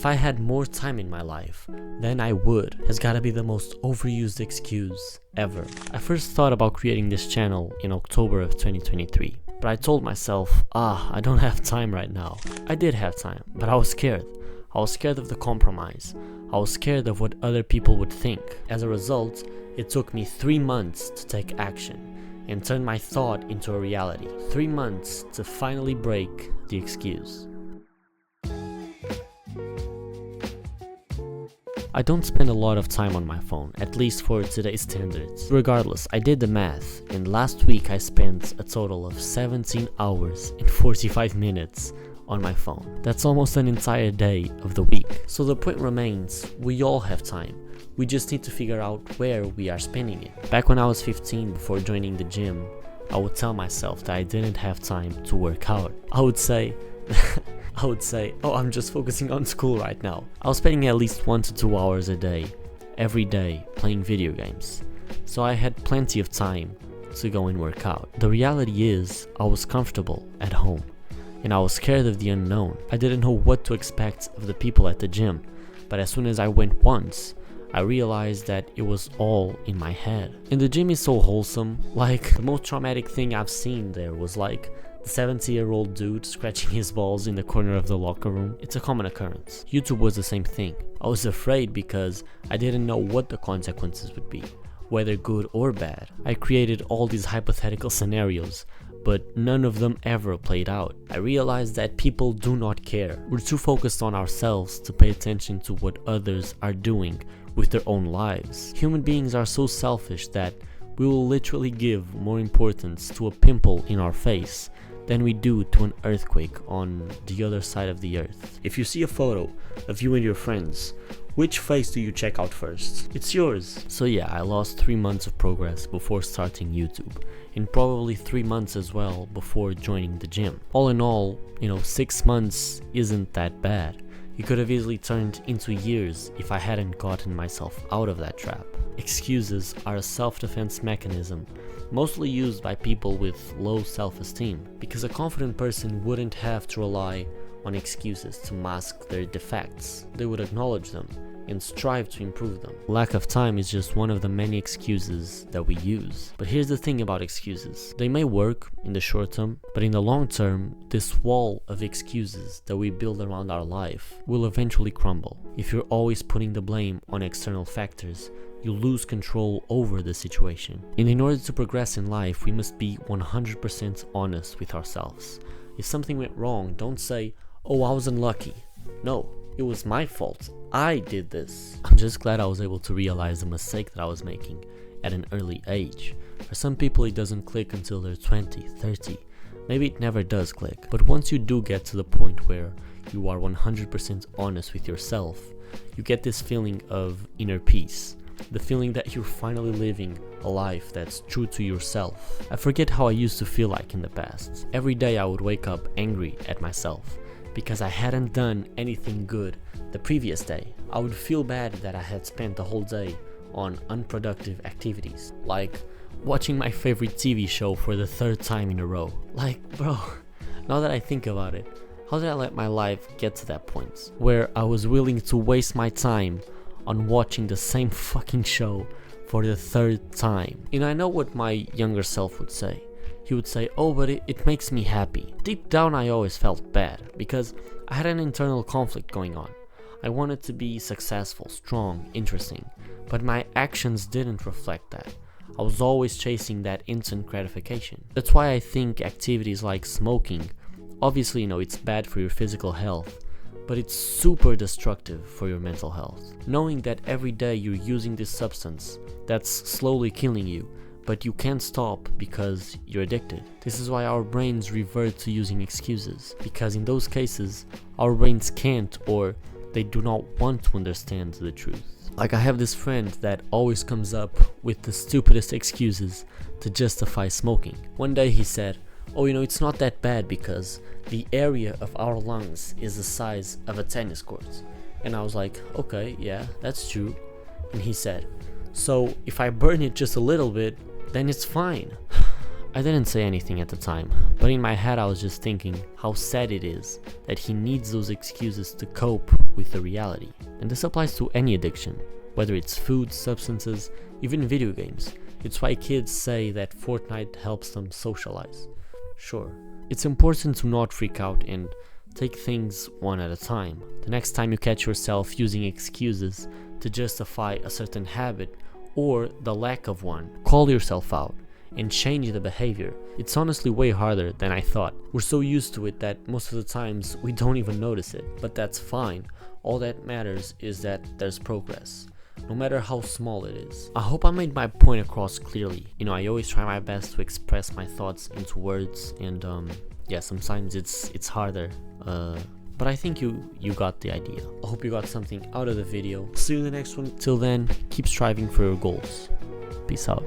If I had more time in my life, then I would has gotta be the most overused excuse ever. I first thought about creating this channel in October of 2023, but I told myself, I don't have time right now. I did have time, but I was scared. I was scared of the compromise. I was scared of what other people would think. As a result, it took me 3 months to take action and turn my thought into a reality. 3 months to finally break the excuse. I don't spend a lot of time on my phone, at least for today's standards. Regardless, I did the math, and last week I spent a total of 17 hours and 45 minutes on my phone. That's almost an entire day of the week. So the point remains, we all have time. We just need to figure out where we are spending it. Back when I was 15, before joining the gym, I would tell myself that I didn't have time to work out. I would say, I'm just focusing on school right now. I was spending at least 1 to 2 hours a day, every day, playing video games. So I had plenty of time to go and work out. The reality is, I was comfortable at home, and I was scared of the unknown. I didn't know what to expect of the people at the gym, but as soon as I went once, I realized that it was all in my head. And the gym is so wholesome. Like, the most traumatic thing I've seen there was like the 70-year-old dude scratching his balls in the corner of the locker room. It's a common occurrence. YouTube was the same thing. I was afraid because I didn't know what the consequences would be, whether good or bad. I created all these hypothetical scenarios, but none of them ever played out. I realized that people do not care. We're too focused on ourselves to pay attention to what others are doing with their own lives. Human beings are so selfish that we will literally give more importance to a pimple in our face than we do to an earthquake on the other side of the earth. If you see a photo of you and your friends, which face do you check out first? It's yours. So yeah, I lost 3 months of progress before starting YouTube, and probably 3 months as well before joining the gym. All in all, 6 months isn't that bad. It could have easily turned into years if I hadn't gotten myself out of that trap. Excuses are a self-defense mechanism, mostly used by people with low self-esteem, because a confident person wouldn't have to rely on excuses to mask their defects. They would acknowledge them and strive to improve them. Lack of time is just one of the many excuses that we use. But here's the thing about excuses. They may work in the short term, but in the long term, this wall of excuses that we build around our life will eventually crumble. If you're always putting the blame on external factors, you lose control over the situation. And in order to progress in life, we must be 100% honest with ourselves. If something went wrong, don't say, I was unlucky. No, it was my fault. I did this. I'm just glad I was able to realize the mistake that I was making at an early age. For some people, it doesn't click until they're 20, 30. Maybe it never does click. But once you do get to the point where you are 100% honest with yourself, you get this feeling of inner peace. The feeling that you're finally living a life that's true to yourself. I forget how I used to feel like in the past. Every day I would wake up angry at myself because I hadn't done anything good the previous day. I would feel bad that I had spent the whole day on unproductive activities, like watching my favorite TV show for the 3rd time in a row. Like, bro, now that I think about it, how did I let my life get to that point where I was willing to waste my time on watching the same fucking show for the 3rd time? And I know what my younger self would say. He would say, but it makes me happy. Deep down I always felt bad because I had an internal conflict going on. I wanted to be successful, strong, interesting, but my actions didn't reflect that. I was always chasing that instant gratification. That's why I think activities like smoking, obviously it's bad for your physical health, but it's super destructive for your mental health. Knowing that every day you're using this substance that's slowly killing you, but you can't stop because you're addicted. This is why our brains revert to using excuses, because in those cases, our brains can't or they do not want to understand the truth. Like, I have this friend that always comes up with the stupidest excuses to justify smoking. One day he said, it's not that bad because the area of our lungs is the size of a tennis court. And I was like, okay, yeah, that's true. And he said, so if I burn it just a little bit, then it's fine. I didn't say anything at the time, but in my head I was just thinking how sad it is that he needs those excuses to cope with the reality. And this applies to any addiction, whether it's food, substances, even video games. It's why kids say that Fortnite helps them socialize. Sure, it's important to not freak out and take things one at a time. The next time you catch yourself using excuses to justify a certain habit or the lack of one, call yourself out and change the behavior. It's honestly way harder than I thought. We're so used to it that most of the times we don't even notice it, but that's fine. All that matters is that there's progress, no matter how small it is. I hope I made my point across clearly. I always try my best to express my thoughts into words, and yeah, sometimes it's harder, but I think you got the idea. I hope you got something out of the video. See you in the next one. Till then, keep striving for your goals. Peace out.